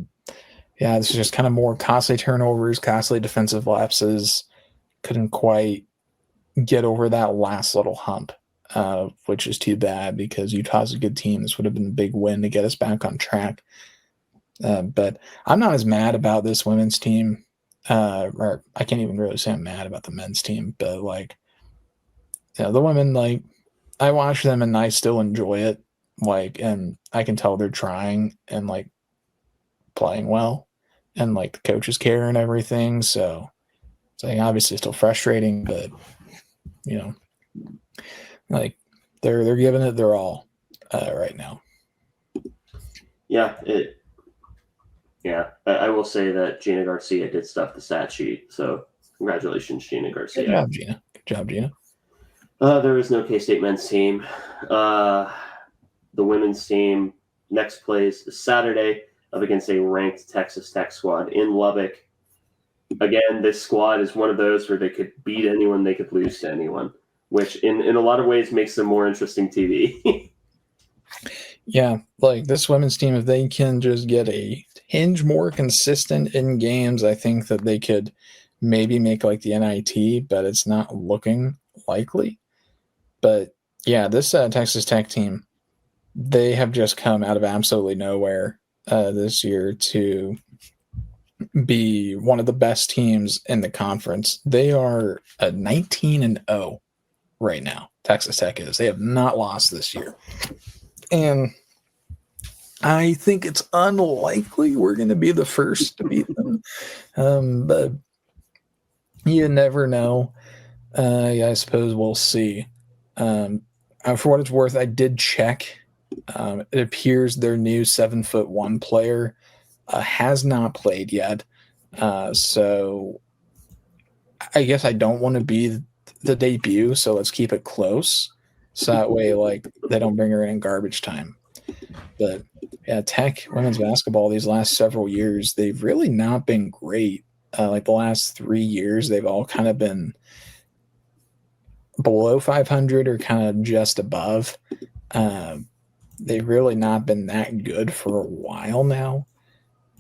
yeah, this is just kind of more costly turnovers, costly defensive lapses. Couldn't quite get over that last little hump, which is too bad because Utah's a good team. This would have been a big win to get us back on track. But I'm not as mad about this women's team, or I can't even really say I'm mad about the men's team, but like, you know, the women, like, I watch them and I still enjoy it. Like, and I can tell they're trying and like playing well, and like the coaches care and everything. So it's like obviously still frustrating, but you know, like they're giving it their all right now. Yeah, I will say that Gina Garcia did stuff the stat sheet. So congratulations, Gina Garcia. Good job, Gina. Good job, Gina. There is no K-State men's team. The women's team next plays Saturday up against a ranked Texas Tech squad in Lubbock. Again, this squad is one of those where they could beat anyone, they could lose to anyone, which in a lot of ways makes them more interesting TV. Yeah, like this women's team, if they can just get a hinge more consistent in games, I think that they could maybe make like the NIT, but it's not looking likely. But yeah, this Texas Tech team, they have just come out of absolutely nowhere this year to be one of the best teams in the conference. They are 19-0 right now. Texas Tech is. They have not lost this year. And I think it's unlikely we're going to be the first to beat them. But you never know. I suppose we'll see. For what it's worth, I did check. It appears their new 7'1" player has not played yet. So I guess I don't want to be the debut, so let's keep it close. So that way, like, they don't bring her in garbage time. But yeah, Tech women's basketball these last several years, they've really not been great. Like the last 3 years, they've all kind of been below 500 or kind of just above. They've really not been that good for a while now.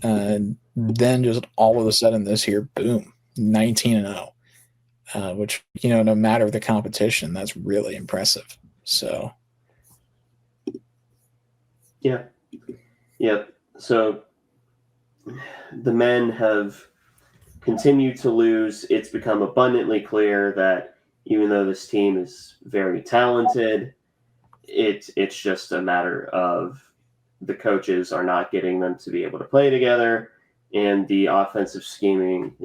And then just all of a sudden this year, boom, 19-0. Which, you know, no matter the competition, that's really impressive. So, yeah. So the men have continued to lose. It's become abundantly clear that even though this team is very talented, it's just a matter of the coaches are not getting them to be able to play together, and the offensive scheming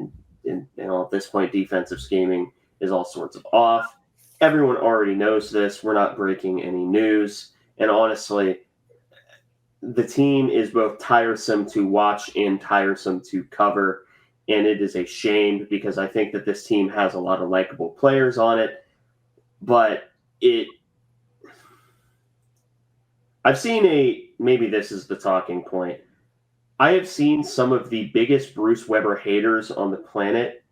and at this point defensive scheming is all sorts of off. Everyone already knows this. We're not breaking any news. And honestly, the team is both tiresome to watch and tiresome to cover. And it is a shame because I think that this team has a lot of likable players on it. But I've seen maybe this is the talking point. I have seen some of the biggest Bruce Weber haters on the planet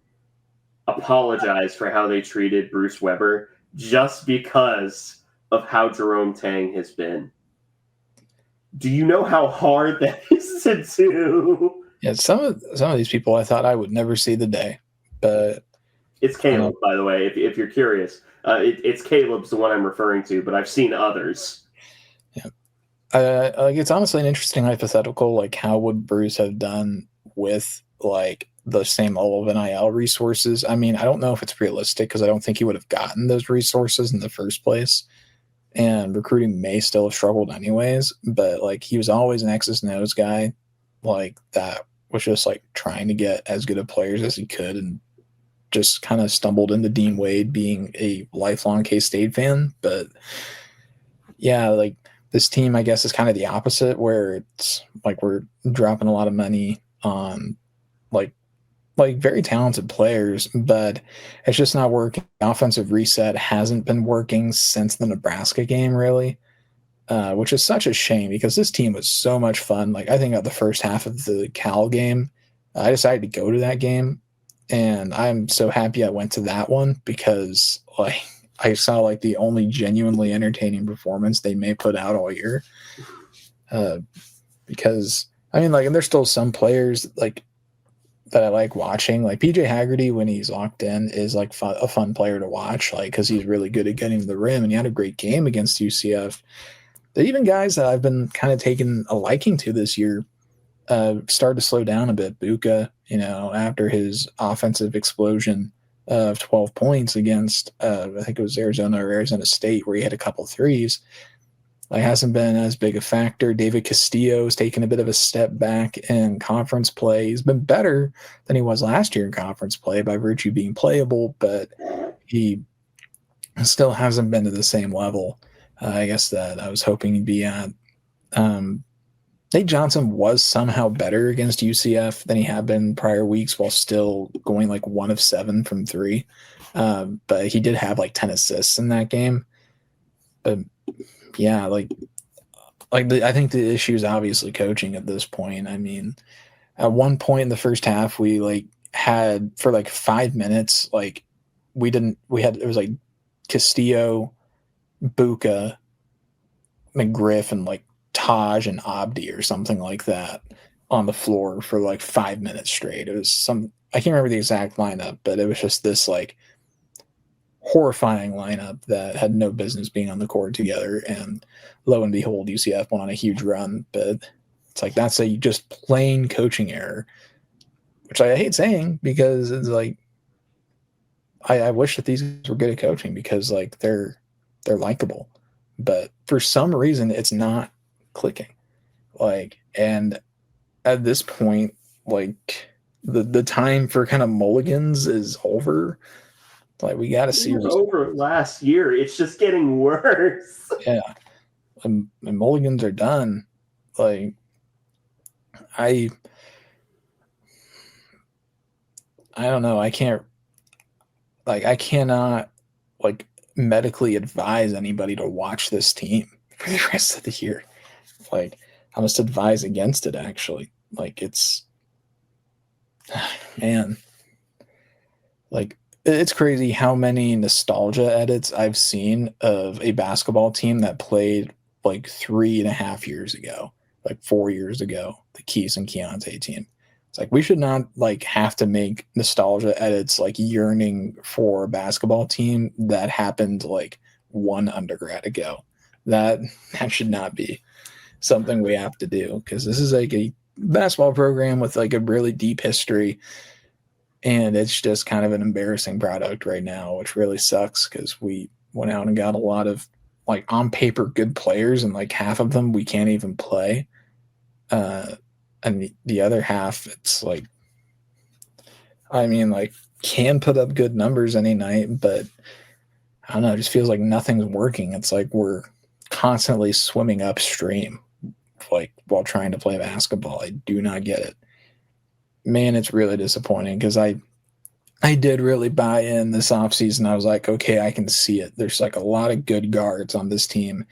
apologize for how they treated Bruce Weber just because of how Jerome Tang has been. Do you know how hard that is to do? Yeah, some of these people I thought I would never see the day, but it's Caleb, by the way. If you're curious, it's Caleb's the one I'm referring to, but I've seen others. Yeah, Like it's honestly an interesting hypothetical. Like, how would Bruce have done with like the same level of NIL resources? I mean, I don't know if it's realistic because I don't think he would have gotten those resources in the first place. And recruiting may still have struggled anyways. But like, he was always an X's and O's guy, like that was just like trying to get as good of players as he could, and just kind of stumbled into Dean Wade being a lifelong K-State fan. But yeah, like this team, I guess, is kind of the opposite, where it's like we're dropping a lot of money on like very talented players, but it's just not working. Offensive reset hasn't been working since the Nebraska game, really, which is such a shame because this team was so much fun. Like I think at the first half of the Cal game, I decided to go to that game, and I'm so happy I went to that one because like I saw like the only genuinely entertaining performance they may put out all year. Because I mean, like, and there's still some players like that I like watching. Like PJ Haggerty, when he's locked in, is like a fun player to watch, like because he's really good at getting to the rim, and he had a great game against UCF. But even guys that I've been kind of taking a liking to this year started to slow down a bit. Buka, after his offensive explosion of 12 points against, I think it was Arizona or Arizona State, where he had a couple threes, like hasn't been as big a factor. David Castillo's taken a bit of a step back in conference play. He's been better than he was last year in conference play by virtue of being playable, but he still hasn't been to the same level, I guess, that I was hoping he'd be at. Nate Johnson was somehow better against UCF than he had been prior weeks while still going like 1 of 7 from 3. But he did have like 10 assists in that game. But yeah, I think the issue is obviously coaching at this point. I mean, at one point in the first half, we like had for like 5 minutes, like it was like Castillo, Buka, McGriff, and like Taj and Abdi or something like that on the floor for like 5 minutes straight. It was I can't remember the exact lineup, but it was just this like horrifying lineup that had no business being on the court together. And lo and behold, UCF went on a huge run. But it's like that's a just plain coaching error, which I hate saying because it's like I wish that these guys were good at coaching because like they're likable, but for some reason it's not clicking. Like, and at this point, like the time for kind of mulligans is over. Like we got to see. It was over last year. It's just getting worse. Yeah, and mulligans are done. Like I don't know. I cannot like medically advise anybody to watch this team for the rest of the year. Like I must advise against it, actually. Like it's, man, like it's crazy how many nostalgia edits I've seen of a basketball team that played like 3.5 years ago, like 4 years ago, the Keys and Keontae team. It's like we should not like have to make nostalgia edits like yearning for a basketball team that happened like one undergrad ago. That should not be something we have to do because this is like a basketball program with like a really deep history, and it's just kind of an embarrassing product right now, which really sucks because we went out and got a lot of like on paper good players, and like half of them we can't even play. And the other half, it's like, I mean, like can put up good numbers any night, but I don't know, it just feels like nothing's working. It's like we're constantly swimming upstream, like while trying to play basketball. I do not get it. Man, it's really disappointing because I did really buy in this offseason. I was like, okay, I can see it. There's like a lot of good guards on this team.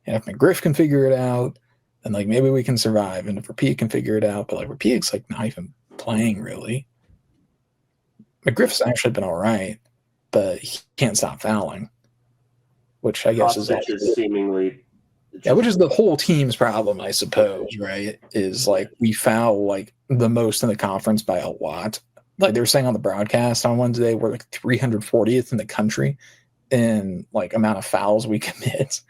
And if McGriff can figure it out, then like maybe we can survive. And if Rapia can figure it out, but like Rapia's like not even playing really. McGriff's actually been all right, but he can't stop fouling, which I guess is seemingly, yeah, which is the whole team's problem, I suppose, right? Is like we foul like the most in the conference by a lot. Like they were saying on the broadcast on Wednesday, we're like 340th in the country in like amount of fouls we commit,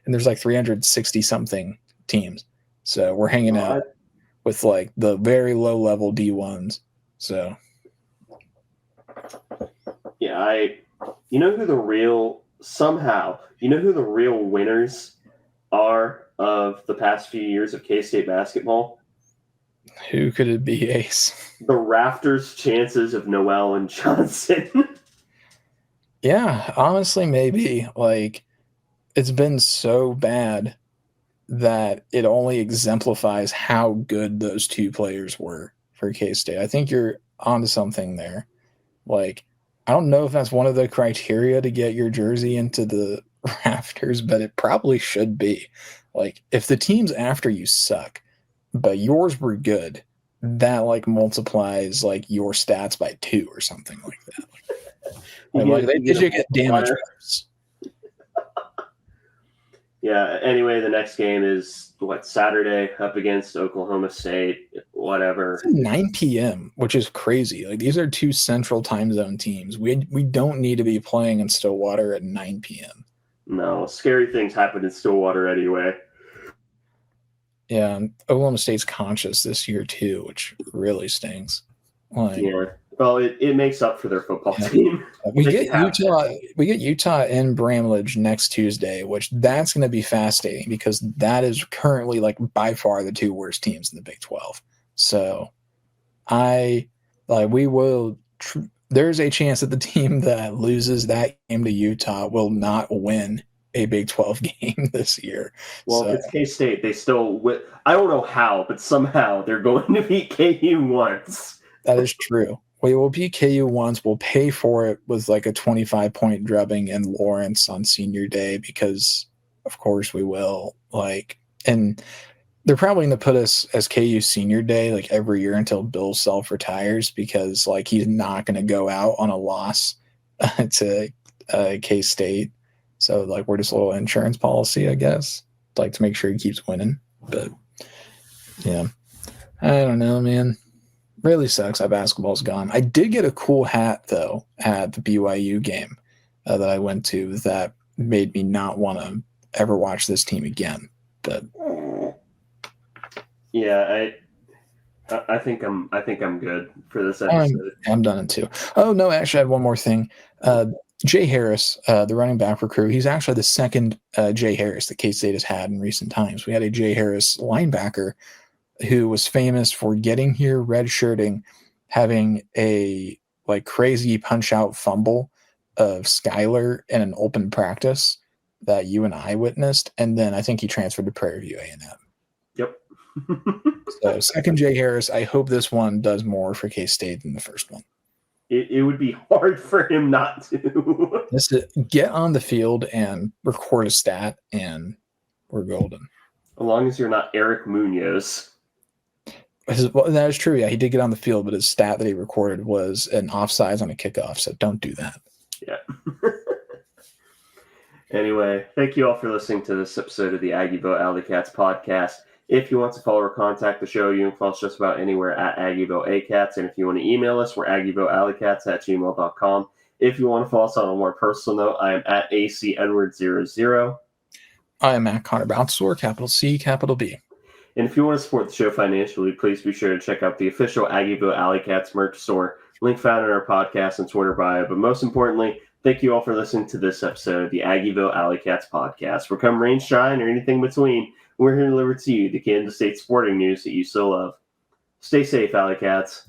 and there's like 360 something teams. So we're hanging out with like the very low level D1s. So yeah, you know who the real winners are of the past few years of K-State basketball? who could it be, Ace? The Raptors' chances of Noel and Johnson. Yeah, honestly, maybe. Like, it's been so bad that it only exemplifies how good those two players were for K-State. I think you're onto something there. Like, I don't know if that's one of the criteria to get your jersey into the rafters, but it probably should be. Like, if the teams after you suck, but yours were good, that like multiplies like your stats by 2 or something like that. Like they did you get damage bonus. Yeah, anyway, the next game is Saturday up against Oklahoma State, whatever. It's 9 p.m., which is crazy. Like, these are 2 central time zone teams. We don't need to be playing in Stillwater at 9 p.m. No, scary things happen in Stillwater anyway. Yeah, Oklahoma State's conscious this year too, which really stings. Like, yeah. Well, it makes up for their football team. We get Utah and Bramlage next Tuesday, which that's going to be fascinating because that is currently like by far the 2 worst teams in the Big 12. So there's a chance that the team that loses that game to Utah will not win a Big 12 game this year. Well, if it's K-State, they still I don't know how, but somehow they're going to beat KU once. That is true. We will beat KU once. We'll pay for it with like a 25-point drubbing in Lawrence on senior day because, of course, we will. Like, and they're probably going to put us as KU senior day like every year until Bill Self retires because like he's not going to go out on a loss to K-State. So like we're just a little insurance policy, I guess, like to make sure he keeps winning. But yeah, I don't know, man. Really sucks how basketball's gone. I did get a cool hat, though, at the BYU game that I went to that made me not want to ever watch this team again. But yeah, I think I'm good for this episode. I'm done too. Oh, no, actually, I had one more thing. Jay Harris, the running back recruit, he's actually the second Jay Harris that K-State has had in recent times. We had a Jay Harris linebacker who was famous for getting here, redshirting, having a like crazy punch out fumble of Skyler in an open practice that you and I witnessed, and then I think he transferred to Prairie View A&M. Yep. So second Jay Harris. I hope this one does more for K-State than the first one. It would be hard for him not to. Just to get on the field and record a stat, and we're golden. As long as you're not Eric Munoz. Well, that is true. Yeah, he did get on the field, but his stat that he recorded was an offsides on a kickoff. So don't do that. Yeah. Anyway, thank you all for listening to this episode of the Aggieville Alleycats podcast. If you want to follow or contact the show, you can follow us just about anywhere at Aggieville Alleycats. And if you want to email us, we're AggievilleAlleycats@gmail.com. If you want to follow us on a more personal note, I am at ACEdward00. I am at Connor Bouncor, capital C, capital B. And if you want to support the show financially, please be sure to check out the official Aggieville Alleycats merch store, link found in our podcast and Twitter bio. But most importantly, thank you all for listening to this episode of the Aggieville Alleycats podcast. Where come rain, shine, or anything between, we're here to deliver to you the Kansas State sporting news that you so love. Stay safe, Alleycats.